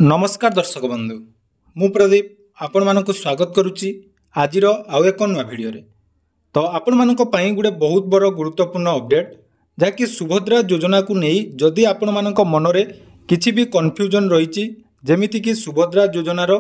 नमस्कार दर्शक बंधु मु प्रदीप आपण मानक स्वागत करुच्ची आजिर आउ एक नुआ भिडियो तो आपण मानक पई गुडे बहुत बड़ गुरुत्वपूर्ण अपडेट जहाँकि सुभद्रा योजना को नहीं जदि आपण मानक मनरे किछि भी कन्फ्यूजन रही जेमिति कि सुभद्रा योजनार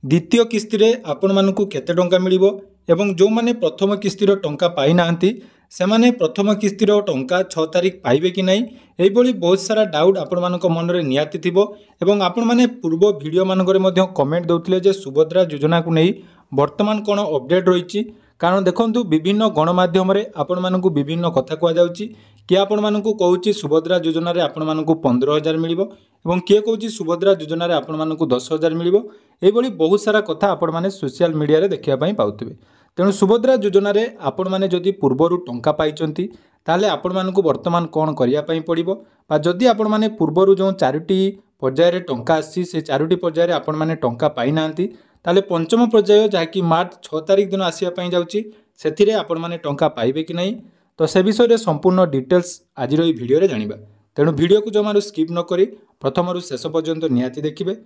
द्वितीय किस्ती रे आपण मानक केते टंका मिलिबो एवं जो माने प्रथम किस्तीर टंका पाई नांती सेमाने प्रथम किस्तीर टंका 6 तारिख पाइबे कि नहीं एभली बहुत सारा डाउट आपण मानक मनरे नियाति थिबो एवं आपण माने पूर्व वीडियो मानकरे मध्य कमेंट दउथिले जे सुभद्रा योजना को नहीं वर्तमान कोन अपडेट रही कारण देखंतु विभिन्न गणमाध्यम रे आपण मानकु विभिन्न कथा कुआ जाउची कि आपण मानकु कहूची सुभद्रा योजना रे आपण मानकु 15,000 मिलिबो एवं किए कहूची सुभद्रा योजना रे आपण मानकु 10,000 मिलिबो एभली बहुत सारा कथा आपण माने सोशल मीडिया रे देखिया पई पाउथिबे। तेणु सुभद्रा योजना रे आपण माने जदि पूर्वरु टंका पाइचंती ताले आपण मानकु वर्तमान कोन करिया पई पड़िबो बा जदि आपण माने पूर्वरु जो 4टी पर्याय रे टंका आसी से 4टी पर्याय रे आपण माने टंका पाइ नांती ताले पंचम पर्याय जहाँकि मार्च 6 तारिख दिन आसिया पई जाउची सेथिरे आपण माने टंका पाइबे कि नहीं तो से विषय रे संपूर्ण डिटेल्स आज रो वीडियो रे जानिबा। तेणु वीडियो को जमारू स्किप न करी प्रथमरु शेष पर्यंत निहाती देखिबे।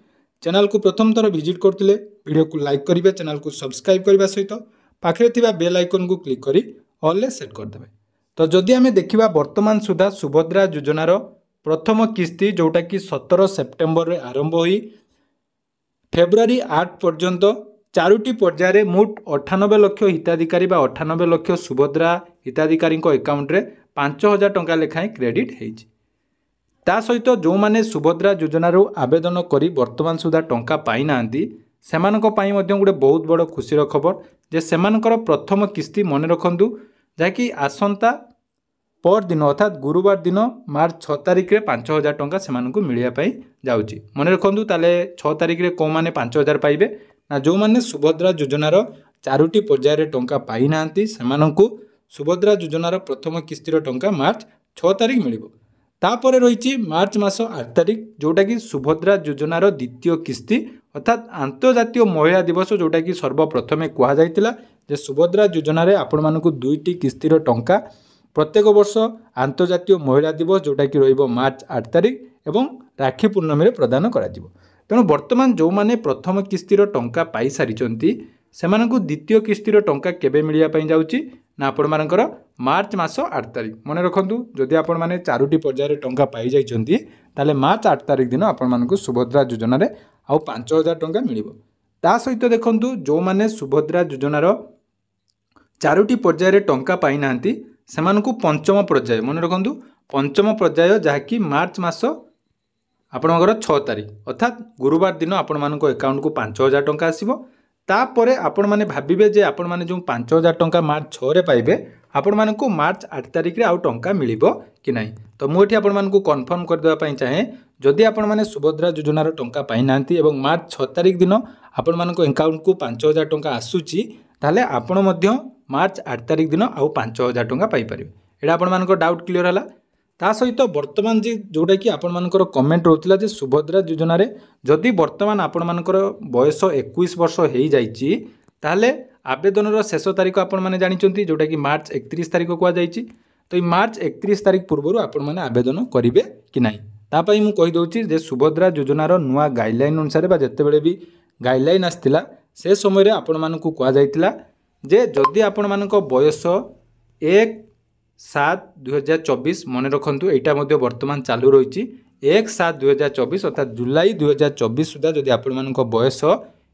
चैनल को प्रथम थर विजिट करथिले वीडियो को लाइक करिवे, चैनल को सब्सक्राइब करबा सहित पाखरे थिबा बेल आइकन को क्लिक करी ऑल ले सेट कर देबे। तो जदि आमे देखिबा वर्तमान सुधा सुभद्रा योजनार प्रथम किस्ती जोटा कि 17 सेप्टेम्बर रे आरंभ होई फेब्रुआरी 8 पर्यंत 4टी पर्याय मोट 98 लक्ष हिताधिकारी बा 98 लक्ष सुभद्रा हिताधिकारी अकाउंट रे 5,000 टंका लेखाएं क्रेडिट होईछि। ता सहित जो माने सुभद्रा योजनार आवेदन करी वर्तमान सुधा टंका पाई नांती सेमानक पई मध्य गोटे बहुत बड़ खुशीर खबर जे सेमानकर प्रथम किस्ती मन रखंतु जाकि आसंता पर दिन अर्थात गुरुवार दिन मार्च 6 तारिख रे 5,000 टंका सेमानकु मिलिया पई जाउची। मन रखंतु ताले 6 तारिख रे को माने 5,000 पाइबे ना जो माने सुभद्रा योजनार 4टी पर्याय रे टंका पाई नांती सेमानकु सुभद्रा योजनार प्रथम किस्तीर टंका मार्च 6 तारिख मिलिबो। तापर रही मार्च मास 8 तारिख जोटा कि सुभद्रा योजनार द्वितीय किस्ती अर्थात अंतर्जातीय महिला दिवस जोटा कि सर्वप्रथमे कहा जाइतिला जे सुभद्रा योजना रे आपण मानकु 2टी किस्तीर टंका प्रत्येक वर्ष अंतर्जातीय महिला दिवस जोटा कि रहिबो मार्च 8 तारिख एवं राखी पूर्णमी रे प्रदान करा जिवो। तेणु वर्तमान जो माने प्रथम किस्तीर टंका पाई सारिचंती सेमानकु द्वितीय किस्तीर टंका केबे मिलिया पई जाउची ना आपण मानकर मार्च मास 8 तारिख। मन रखंतु जदि आपण माने 4टी पर्याय रे टंका पाई जाइचंती ताले मार्च 8 तारिख दिन आपण मानकु सुभद्रा योजना रे आउ 5,000 टंका मिलिबो। ता सहित देखंतु जो माने सुभद्रा योजनार 4टी पर्याय रे टंका पाई नांती सेमानकु पंचम पर्याय मन रखंतु पंचम पर्याय जहाँकि मार्च मास आपणकर 6 तारिख अर्थात गुरुवार दिन आपण मानक अकाउंट को 5,000 टंका आसीबो। तापरे आपण माने भाबिबे जे आपण माने जो 5,000 टंका मार्च 6 रे पाइबे आपण मानकु मार्च 8 तारिख रे आउ टंका मिलिबो कि नहीं। तो मु एठी आपण मानकु कन्फर्म कर देबा पई चाहे जदि आपण माने सुभद्रा योजनार टंका पाई नांती एवं मार्च 6 तारिख दिन आपण मानक अकाउंट को 5,000 टंका आसुची ताले आपण मध्य मार्च 8 तारिख दिन आउ 5,000 टंका पाई परिबे। एडा आपण मानक डाउट क्लियर हला। ता सहित वर्तमान जी जोटा कि आपण मानकर कमेंट रोतिला जे सुभद्रा योजना रे जदि वर्तमान आपण मानकर बयस 21 वर्ष हेई जाईची ताले आवेदनर शेष तारिख आपण माने जानिचंती जोटा कि मार्च 31 तारिख को जाईची। तो मार्च 31 तारिख पूर्व आपण माने आवेदन करिवे कि नहीं ता पई मु कहि दोची जे सुभद्रा योजनार नुआ गाइडलाइन अनुसार बा जत्ते बेले भी गाइडलाइन आस्तिला से समय रे आपण मानकु कहा जाइतिला जे जदि आपण मानक बयस 1/7/2024 मन रखंतु एटा मध्य वर्तमान चालू रही 1/7/2024 अर्थात जुलाई 2024 सुधा जदि आपण मानक बयस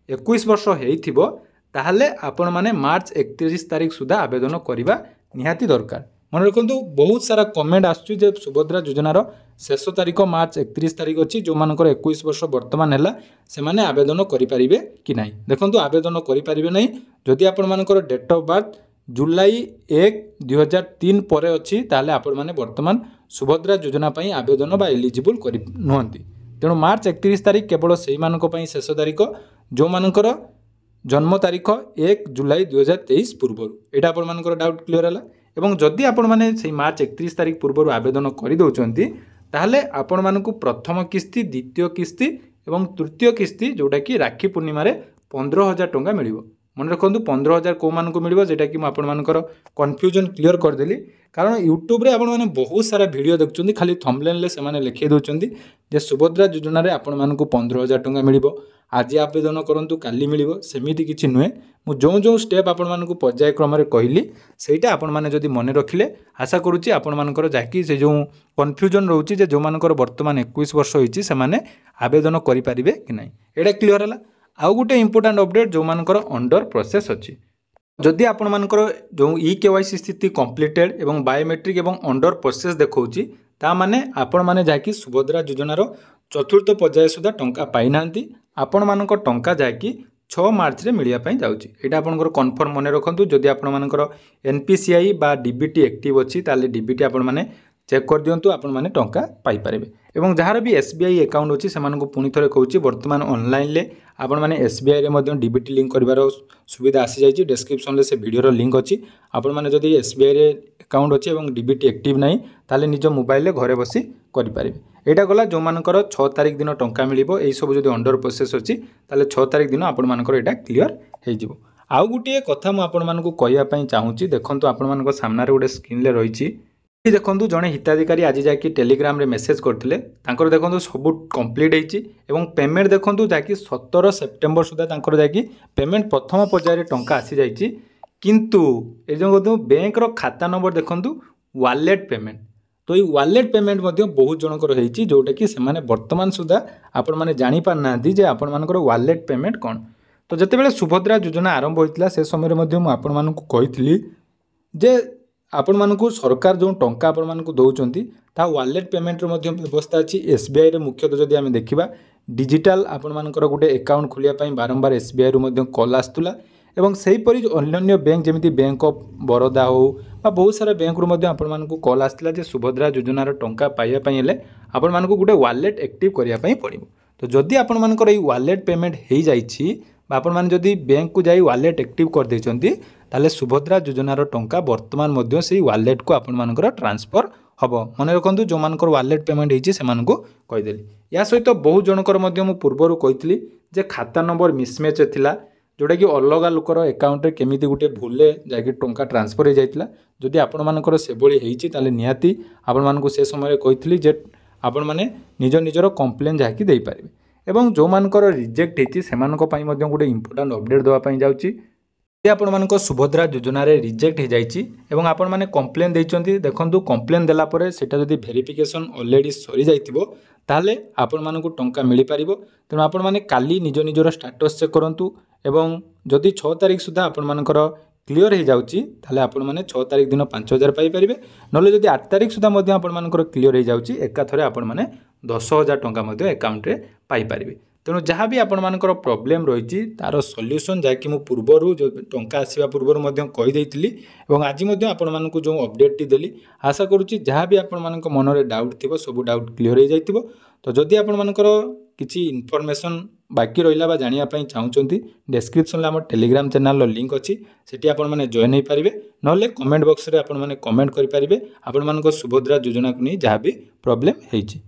21 वर्ष हेइथिबो ताहले आपण माने मार्च 31 तारिख सुधा आवेदन करिबा निहाती दरकार। मन रखंतु बहुत सारा कमेंट आसुची जे सुभद्रा योजनार शेष तारिख मार्च 31 तारिख अच्छी जो मानकर 21 वर्ष वर्तमान है से माने आवेदन करें कि नहीं। देखो आवेदन करें नहीं जदि आपण मानकर डेट ऑफ बर्थ जुलाई 1/2003 पर अच्छी ताले आपण माने वर्तमान सुभद्रा योजना पई आवेदन बा एलिजिबल कर नुहंती। तेणु मार्च 31 तारिख केवल से मानक पई शेष तारिख जो मानकर जन्म तारिख 1 जुलाई 2023 पूर्व। एटा आपण मानकर डाउट क्लियर है एवं जदि आपण माने से मार्च 31 तारिख पूर्व आवेदन कर दउचंती ताहले आपण मानकु प्रथम किस्ती द्वितीय किस्ती एवं तृतीय किस्ती जोटा कि राखी पूर्णिमा रे 15,000 टंका मिलिबो। मन रखु 15,000 कौ मानक मिल जेटा कि मुझे कन्फ्यूजन क्लीयर करदेली कारण यूट्यूब रे आपण मैंने बहुत सारा वीडियो देखुं खाली थंबनेल से लिखे दौरान जे सुभद्रा योजना आपण मानक 15,000 टंका मिल आज आवेदन करूँ काली मिल सेमती किसी नुहे मु जो जो स्टेप आपण मानक पर्यायक्रम कहली सेटा आपण मैंने जदि मन रखिले आशा करुच्ची आपण मानकर जाकि से जो कन्फ्यूजन रोचे जो मानकर वर्तमान 21 वर्ष होती से आवेदन करें कि ना यहाँ क्लीयर है। आउ गोटे इंपोर्टाट अपडेट जो मानकर अंडर प्रोसेस अच्छी जदि आपण मानकर जो KYC स्थिति कंप्लीटेड एवं बायोमेट्रिक एवं अंडर प्रोसेस देखौची ता माने आपण माने जाकि सुभद्रा योजनार चतुर्थ पर्याय सुधा टंका पाई नांती आपण मानक टंका जाकि 6 मार्च रे मिलिया पई जाउची एटा आपनकर कन्फर्म मन रखंतु जदि आपण मानकर NPCI बा DBT एक्टिव अच्छी ताले DBT आपण माने चेक कर दियंतु आपण माने टंका पाई पारिबे एवं जहार भी SBI अकाउंट अच्छी से पुणी थे कहूँ वर्तमान ऑनलाइन ले आपण माने SBI रे मध्यम DBT लिंक करिवार सुविधा आसी जाइए डिस्क्रिप्शन ले से वीडियो लिंक अच्छी आपण माने जदि SBI रे अकाउंट अच्छी और DBT एक्टिव नहीं ताले निज मोबाइल ले घरे बसी करें यहाँ गला जो मानकर 6 तारिख दिन टंका मिल यही सब जो अंडर प्रोसेस अच्छी ताले 6 तारिख दिन आपण मानकर यहाँ क्लीयर हो आउ गोटे कथा मुझे कहवाई चाहूँगी देखो आपण मान सामने गोटे स्क्रीन रही देखो जड़े हिताधिकारी आज जाकि टेलीग्राम रे मेसेज करते देखो सब कंप्लीट होती पेमेंट देखो जहाँकि 17 सेप्टेम्बर सुधा जाकि पेमेंट प्रथम पर्यायर टंका आसी जाइए किंतु ये जो बैंक रो खाता नंबर देखो वालेट पेमेंट तो ये वालेट पेमेंट बहुत जनकर होती जोटा कि से वर्तमान सुधा आपण मैंने जापार ना जे आपण मानकर वालेट पेमेंट कौन तो जितेबाला सुभद्रा योजना आरंभ होता से समय आपण मानक कही जे आपण मानक सरकार जो टंका आपण मानक दौरान ता वालेट पेमेंट व्यवस्था अच्छी SBI रे मुख्यतः जदि आम देखा डिजिटाल आपण मानकर गोटे अकाउंट खोलिया बारंबार SBI रु कॉल आसुला एवं सेहीपरि अन्य बैंक जमी बैंक ऑफ बरोदा हो बहुत सारा बैंक रु आपण मानक कॉल आसला जे सुभद्रा योजनार टंका पाइबापी हेले आपण मानक गोटे वालेट एक्टिव करने पड़ो तो जदि आपण मानकर ये वालेट पेमेंट हो जाइए आपण मैंने जदि बैंक को जाई वालेट एक्टिव कर देछंती ताले सुभद्रा योजनार टंका वर्तमान मध्य से वालेट को आपण मानकर ट्रांसफर हम मन रखु जो मानकर वालेट पेमेंट होती से कहीदेली या सहित बहुत जनकर मु पूर्वर कही जे खाता नंबर मिसमैच थिला जोटा कि अलग लोकर अकाउंट रे केमिति गुटे भूले जाकि टंका ट्रांसफर हो जाइतिला जदि आपण मानकर से भली हेछि ताले निहाती आपण मानकु से समय कहितली जे आपण माने निज निजर कंप्लेन जाकि देई पारिबे एवं जो मानकर रिजेक्ट होती से गोटे इंपोर्टाट अपडेट देवाई जाऊँगी आपण मानक सुभद्रा योजना रे रिजेक्ट हो जाइए आपण मैंने कंप्लेन देइचंती देखंतु कंप्लेन देला परे सेटा जदि वेरिफिकेशन ऑलरेडी सरी जाइतिबो ताले आपण मानक टंका मिल पारिबो तेणु आपण माने काली निज निजर स्टेटस चेक करंतु एवं जदि 6 तारिख सुधा आपण मानकर क्लीयर हो जाउची ताले आपण माने 6 तारिख दिन 5,000 पाई परिबे नले जदि 8 तारिख सुधा मध्ये आपण मानकर क्लीयर हो जाउची एका थरे आपण माने 10,000 टंका मध्ये अकाउंट रे पाई परिबे तेणु जहाँ भी आपण मानकर प्रॉब्लम रही तार सॉल्यूशन जहाँकि मु पूर्वर जो टंका आसवा पूर्वर कहीदेली और आज आपण मानक जो अपडेट टी देली आशा करुच्ची जहाँ भी आपण मानक मन में डाउट थी सब डाउट क्लीयर हो जाइए तो जदि आपण मानकर किसी इनफॉरमेशन बाकी रहा जानापी चाहूँगी डिस्क्रिप्शन आम टेलीग्राम चैनल लिंक अच्छी सेठी आपण माने जॉइन हो पारे ना कमेंट बॉक्स रे आपण माने कमेंट करें आपण मानक सुभद्रा योजना को नहीं जहाँ भी प्रॉब्लम होती।